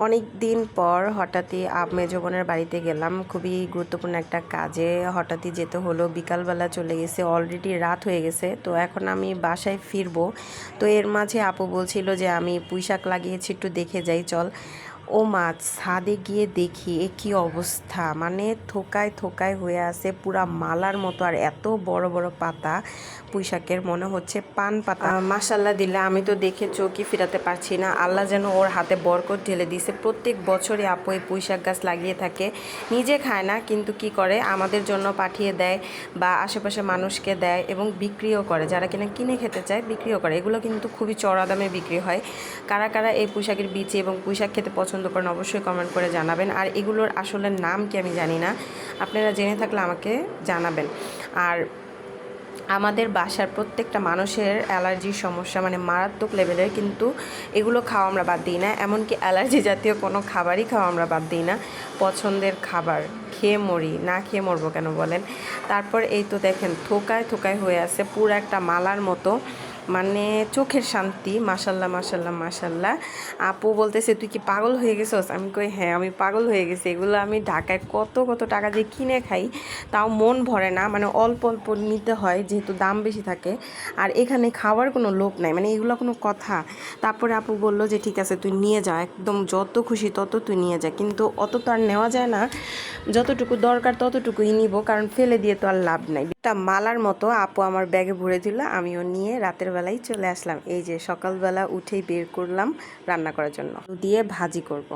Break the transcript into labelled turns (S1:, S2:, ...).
S1: অনেক দিন পর হঠাৎই মেজো বোনের বাড়িতে গেলাম, খুবই গুরুত্বপূর্ণ একটা কাজে। হঠাৎই যেতে হলো, বিকালবেলা চলে গেছে, অলরেডি রাত হয়ে গেছে। তো এখন আমি বাসায় ফিরবো। তো এর মাঝে আপু বলছিল যে আমি পুঁইশাক লাগিয়েছি, একটু দেখে যাই চল। ও মাছ ছাদে গিয়ে দেখি এ কী অবস্থা, মানে থোকায় থোকায় হয়ে আছে পুরা মালার মতো, আর এত বড় বড় পাতা পুঁইশাকের, মনে হচ্ছে পান পাতা। মাশাল্লাহ দিলে আমি তো দেখে চোখই ফিরাতে পারছি না। আল্লাহ যেন ওর হাতে বরকত ঢেলে দিছে। প্রত্যেক বছরই আপু এই পুঁইশাক গাছ লাগিয়ে থাকে, নিজে খায় না কিন্তু কি করে আমাদের জন্য পাঠিয়ে দেয় বা আশেপাশে মানুষকে দেয় এবং বিক্রিও করে, যারা কিনা কিনে খেতে চায় বিক্রিও করে। এগুলো কিন্তু খুবই চড়া দামে বিক্রি হয়। কারা কারা এই পুঁইশাকের বীজ এবং পুঁইশাক খেতে পছন্দ করেন অবশ্যই কমেন্ট করে জানাবেন। আর এগুলোর আসলে নাম কি আমি জানি না, আপনারা জেনে থাকলে আমাকে জানাবেন। আর আমাদের বাসার প্রত্যেকটা মানুষের অ্যালার্জির সমস্যা মানে মারাত্মক লেভেলের, কিন্তু এগুলো খাওয়া আমরা বাদ দিই না। এমনকি অ্যালার্জি জাতীয় কোনো খাবারই খাওয়া আমরা বাদ দিই না। পছন্দের খাবার খেয়ে মরি, না খেয়ে মরবো কেন বলেন। তারপর এই তো দেখেন থোকায় থোকায় হয়ে আছে পুরো একটা মালার মতো, মানে চোখের শান্তি। মাশাল্লাহ মাশাল্লাহ মাশাল্লাহ। আপু বলতেছে তুই কি পাগল হয়ে গেছস? আমি কই হ্যাঁ আমি পাগল হয়ে গেছি। এগুলো আমি ঢাকায় কত কত টাকা দিয়ে কিনে খাই, তাও মন ভরে না, মানে অল্প অল্প নিতে হয় যেহেতু দাম বেশি থাকে। আর এখানে খাওয়ার কোনো লোক নাই, মানে এগুলো কোনো কথা। তারপরে আপু বললো যে ঠিক আছে তুই নিয়ে যা, একদম যত খুশি তত তুই নিয়ে যা, কিন্তু অত তো আর নেওয়া যায় না, যতটুকু দরকার ততটুকুই নিব, কারণ ফেলে দিয়ে তো আর লাভ নাই। একটা মালার মতো আপু আমার ব্যাগে ভরে দিল, আমিও নিয়ে রাতের বেলায় চলে আসলাম। এই যে সকালবেলা উঠেই বের করলাম রান্না করার জন্য, দিয়ে ভাজি করব।